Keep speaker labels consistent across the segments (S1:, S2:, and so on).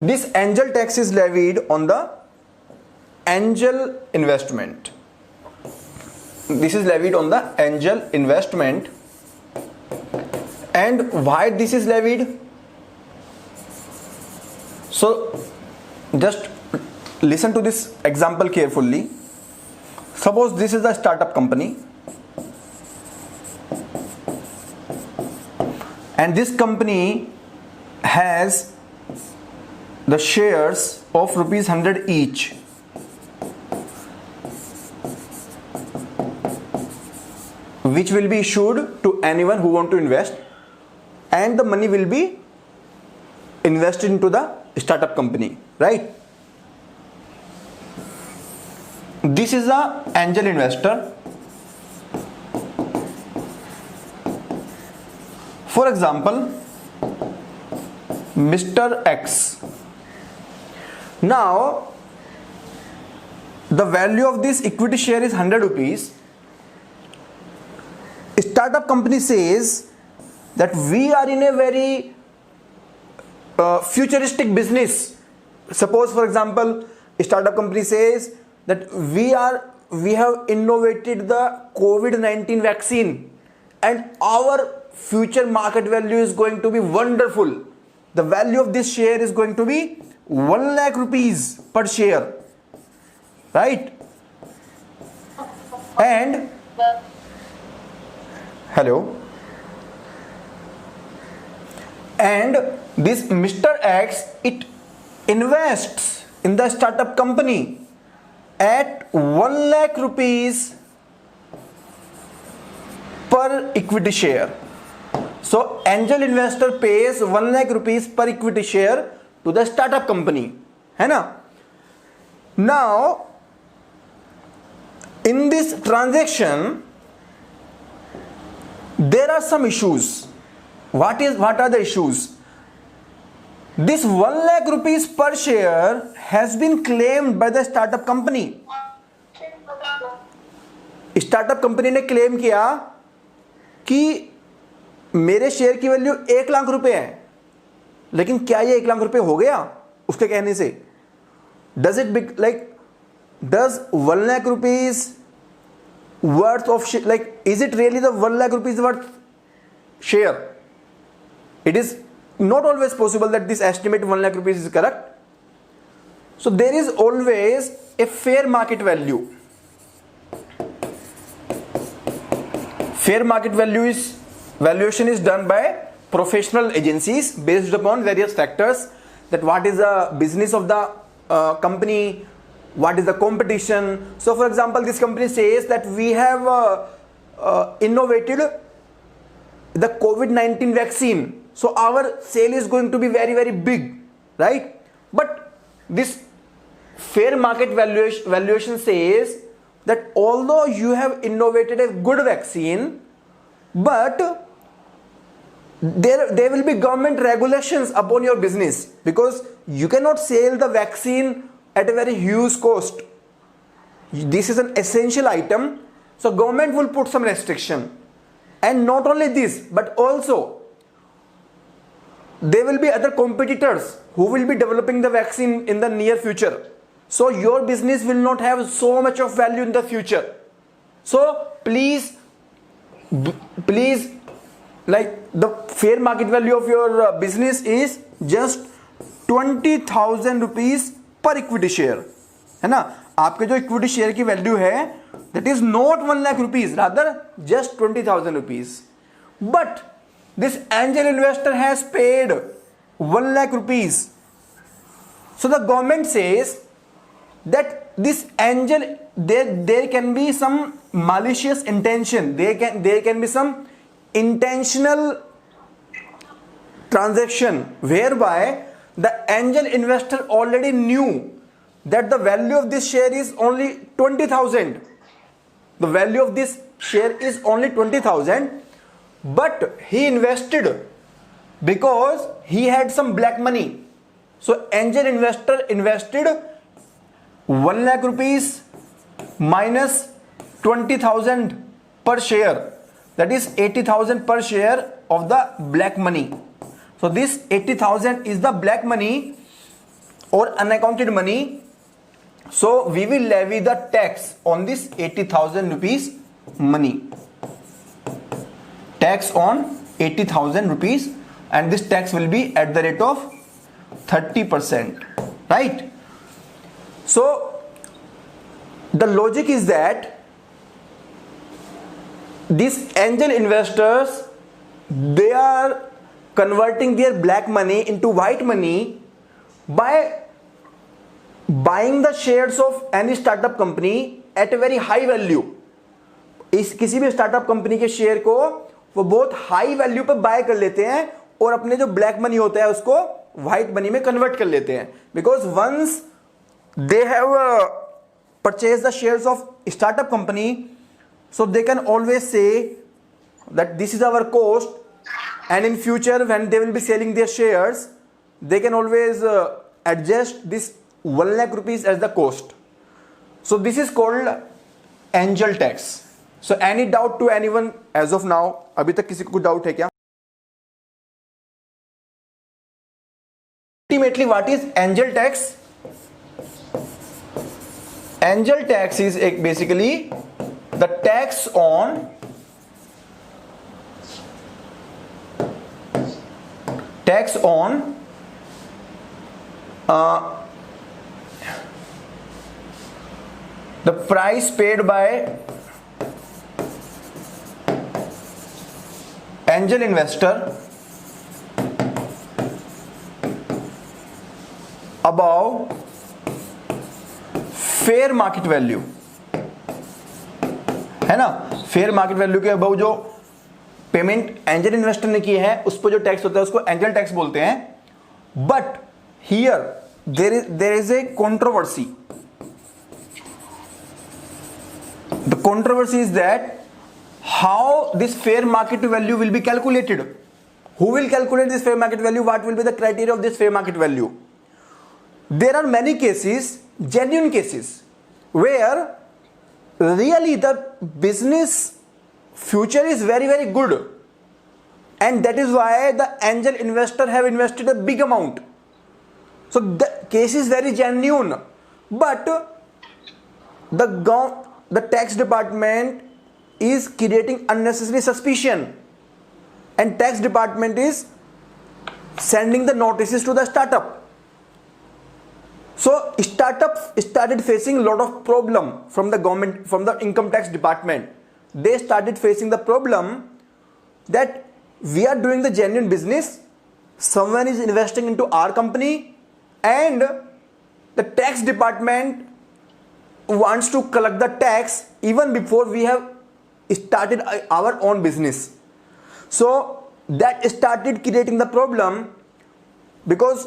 S1: This angel tax is levied on the angel investment. This is levied on the angel investment. And why this is levied? So just listen to this example carefully. Suppose this is a startup company, and this company has the shares of rupees 100 each. Which will be issued to anyone who want to invest, and the money will be invested into the startup company, right? This is a angel investor. For example, Mr. X. Now the value of this equity share is 100 rupees. Startup company says that we are in a very futuristic business. Suppose, for example, startup company says that we have innovated the COVID-19 vaccine, and our future market value is going to be wonderful. The value of this share is going to be 1 lakh rupees per share, right? And hello, and this Mr. X, it invests in the startup company at 1 lakh rupees per equity share. So angel investor pays 1 lakh rupees per equity share to the startup company, है ना? Now in this transaction there are some issues. What are the issues? This 1 lakh rupees per share has been claimed by the startup company. Startup company ने claim किया कि मेरे share की value 1 lakh रुपए है, लेकिन क्या ये 1 लाख रुपए हो गया उसके कहने से? Does does 1 lakh rupees worth of is it really the 1 lakh rupees worth share? It is not always possible that this estimate 1 lakh rupees is correct. So there is always a fair market value. Fair market valuation is done by professional agencies based upon various factors, that what is the business of the company, what is the competition. So for example, this company says that we have innovated the COVID-19 vaccine, so our sale is going to be very, very big, right? But this fair market valuation says that although you have innovated a good vaccine, but there will be government regulations upon your business, because you cannot sell the vaccine at a very huge cost. This is an essential item, so government will put some restriction. And not only this, but also there will be other competitors who will be developing the vaccine in the near future. So your business will not have so much of value in the future. So please, like, the fair market value of your business is just 20,000 rupees per equity share, है ना? आपके जो equity share की value है, that is not 1 lakh rupees, rather just 20,000 rupees. But this angel investor has paid 1 lakh rupees. So the government says that this angel, there can be some malicious intention, there can be some intentional transaction whereby the angel investor already knew that the value of this share is only 20,000. The value of this share is only 20,000, but he invested because he had some black money. So angel investor invested 1 lakh rupees minus 20,000 per share, that is 80,000 per share of the black money. So this 80,000 is the black money or unaccounted money, so we will levy the tax on this 80,000 rupees money. Tax on 80,000 rupees, and this tax will be at the rate of 30%, right? So the logic is that these angel investors, they are converting their black money into white money by buying the shares of any startup company at a very high value. इस किसी भी startup company के share को वो बहुत high value पे bye कर लेते हैं और अपने जो ब्लैक मनी होता है उसको व्हाइट मनी में कन्वर्ट कर लेते हैं, because once they have purchase the shares of startup company, so they can always say that this is our cost, and in future when they will be selling their shares, they can always adjust this 1 lakh rupees as the cost. So this is called angel tax. So any doubt to anyone as of now? अभी तक किसी को कोई doubt है क्या? Ultimately, what is angel tax? Angel tax is basically the tax on the price paid by angel investor above fair market value, है ना? Fair market value के अबव जो पेमेंट एंजल इन्वेस्टर ने की है उस पर जो टैक्स होता है उसको एंजल टैक्स बोलते हैं. But here there is a controversy. The controversy is that how this fair market value will be calculated. Who will calculate this fair market value? What will be the criteria of this fair market value? There are many cases, genuine cases, where really the business future is very very good, and that is why the angel investor have invested a big amount. So the case is very genuine, but the tax department is creating unnecessary suspicion, and tax department is sending the notices to the startup. So startups started facing a lot of problem from the government, from the income tax department. They started facing the problem that we are doing the genuine business, someone is investing into our company, and the tax department wants to collect the tax even before we have started our own business. So that started creating the problem, because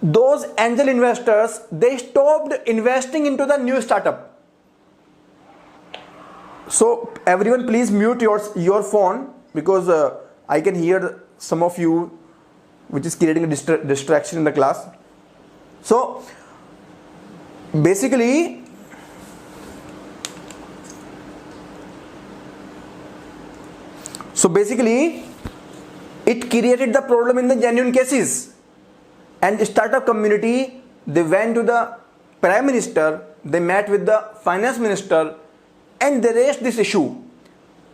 S1: those angel investors, they stopped investing into the new startup. So everyone please mute your phone, because I can hear some of you, which is creating a distraction in the class. So basically it created the problem in the genuine cases. And the startup community, they went to the Prime Minister, they met with the Finance Minister, and they raised this issue.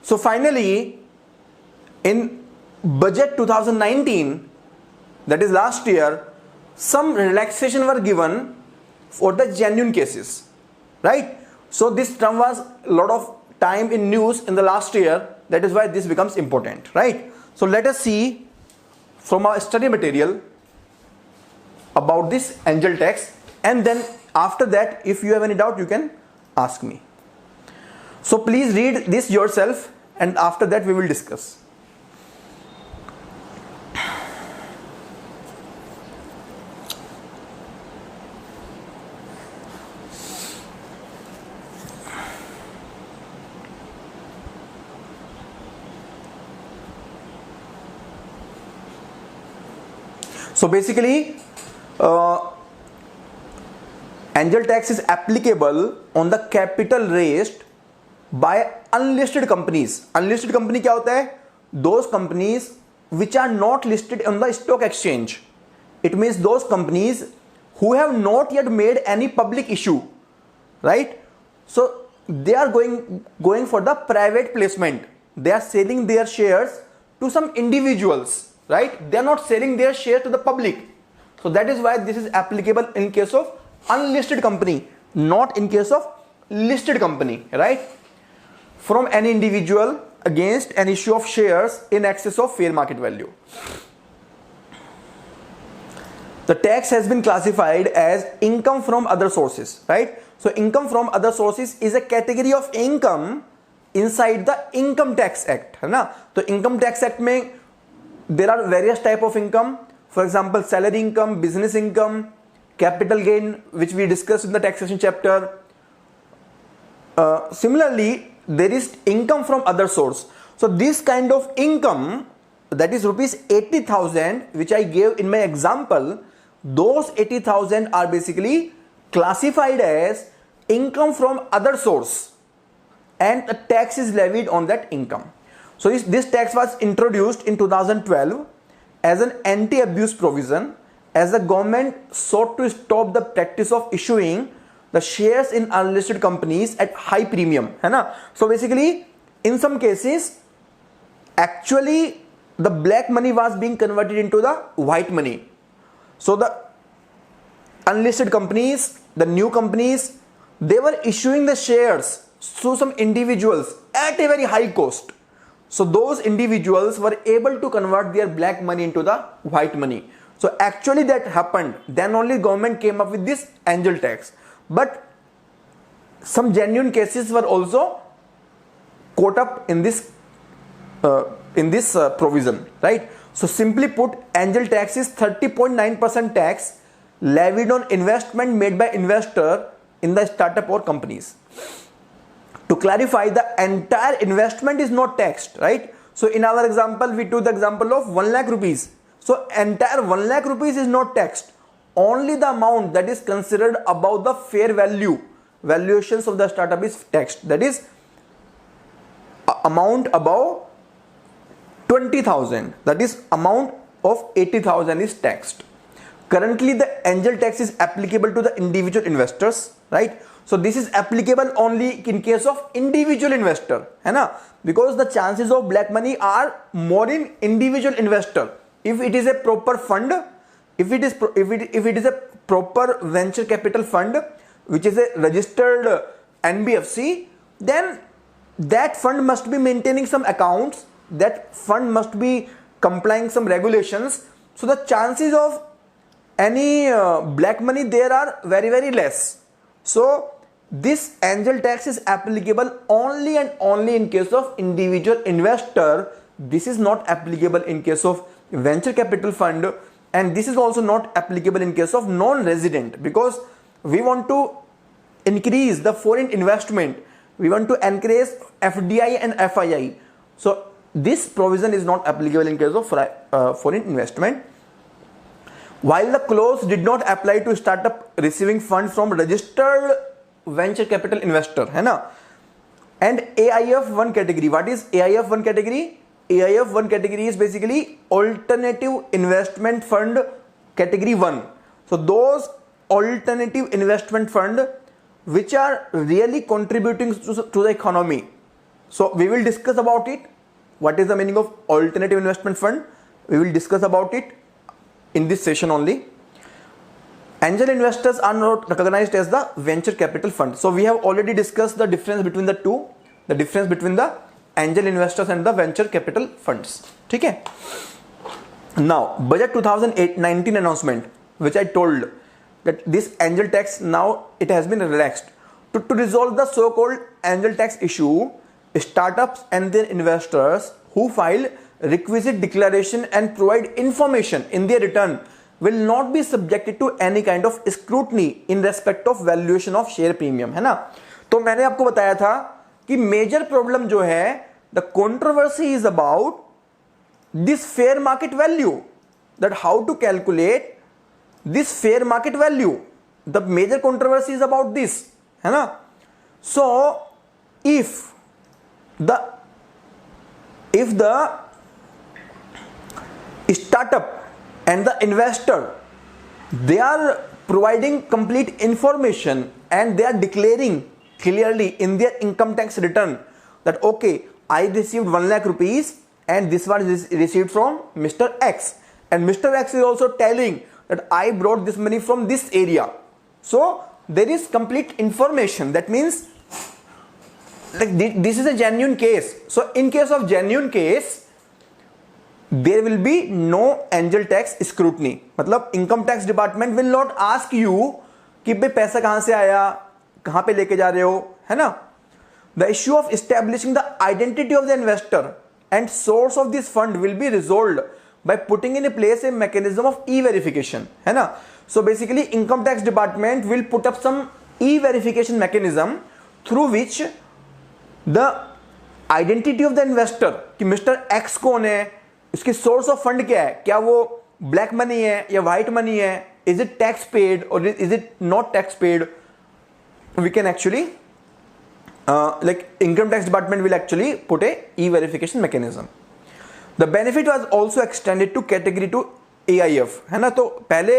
S1: So finally, in budget 2019, that is last year, some relaxation were given for the genuine cases, right? So this term was a lot of time in news in the last year. That is why this becomes important, right? So let us see from our study material about this angel tax, and then after that, if you have any doubt, you can ask me. So please read this yourself, and after that we will discuss. So basically angel tax is applicable on the capital raised by unlisted companies. Unlisted company क्या होता है? Those companies which are not listed on the stock exchange. It means those companies who have not yet made any public issue, right? So they are going for the private placement. They are selling their shares to some individuals, right? They are not selling their shares to the public. So that is why this is applicable in case of unlisted company, not in case of listed company, right? From any individual against an issue of shares in excess of fair market value. The tax has been classified as income from other sources, right? So income from other sources is a category of income inside the Income Tax Act, है ना? तो Income Tax Act में there are various type of income. For example, salary income, business income, capital gain, which we discussed in the taxation chapter. Similarly, there is income from other source. So this kind of income, that is rupees 80,000, which I gave in my example, those 80,000 are basically classified as income from other source, and a tax is levied on that income. So this tax was introduced in 2012 as an anti-abuse provision, as the government sought to stop the practice of issuing the shares in unlisted companies at high premium, है ना? So basically, in some cases, actually the black money was being converted into the white money. So the unlisted companies, the new companies, they were issuing the shares to some individuals at a very high cost. So those individuals were able to convert their black money into the white money. So actually that happened. Then only government came up with this angel tax. But some genuine cases were also caught up in this provision, right? So simply put, angel tax is 30.9% tax levied on investment made by investor in the startup or companies. To clarify, the entire investment is not taxed, right? So in our example, we took the example of 1 lakh rupees. So entire 1 lakh rupees is not taxed. Only the amount that is considered above the fair value, valuations of the startup is taxed. That is amount above 20,000. That is amount of 80,000 is taxed. Currently, the angel tax is applicable to the individual investors, right? So this is applicable only in case of individual investor, है ना? Because the chances of black money are more in individual investor. If it is a proper fund, if it is a proper venture capital fund, which is a registered NBFC, then that fund must be maintaining some accounts. That fund must be complying some regulations. So the chances of any black money there are very, very less. So this angel tax is applicable only and only in case of individual investor. This is not applicable in case of venture capital fund, and this is also not applicable in case of non-resident, because we want to increase the foreign investment. We want to encourage FDI and FII. So this provision is not applicable in case of foreign investment. While the clause did not apply to startup receiving funds from registered venture capital investor, है ना? And AIF1 category. What is AIF1 category? AIF1 category is basically alternative investment fund category 1. So those alternative investment fund which are really contributing to the economy. So we will discuss about it. What is the meaning of alternative investment fund? We will discuss about it in this session only. Angel investors are not recognized as the venture capital fund. So we have already discussed the difference between the two, the difference between the angel investors and the venture capital funds. ठीक है? Now, budget 2019 announcement, which I told that this angel tax now it has been relaxed to resolve the so-called angel tax issue. Startups and their investors who file requisite declaration and provide information in their return will not be subjected to any kind of scrutiny in respect of valuation of share premium, है ना? तो मैंने आपको बताया था कि major problem जो है, the controversy is about this fair market value, that how to calculate this fair market value. The major controversy is about this, है ना? So if the startup and the investor, they are providing complete information and they are declaring clearly in their income tax return that okay, I received 1 lakh rupees and this was received from Mr. X, and Mr. X is also telling that I brought this money from this area. So there is complete information. That means like this is a genuine case. So in case of genuine case, there will be no angel tax scrutiny. मतलब income tax department will not ask you कि भाई पैसा कहां से आया, कहां पे लेके जा रहे हो, है ना. The issue of establishing the identity of the investor and source of this fund will be resolved by putting in place a mechanism of e-verification, है ना. So basically income tax department will put up some e-verification mechanism through which the identity of the investor कि Mr. X कौन है, इसकी source of fund क्या है, क्या वो ब्लैक मनी है या व्हाइट मनी है, इज इट टैक्स पेड और is it not tax paid, we can actually like income tax department will actually put a e-verification mechanism. The benefit was also extended to category 2 AIF, है ना. तो पहले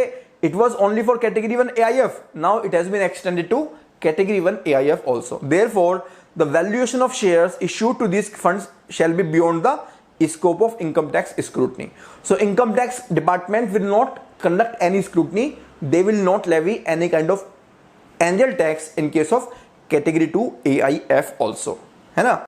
S1: it was only for category 1 AIF, now it has been extended to category 1 AIF also. Therefore the valuation of shares issued to these funds shall be beyond the scope of income tax scrutiny. So income tax department will not conduct any scrutiny, they will not levy any kind of angel tax in case of category 2 AIF also, है ना.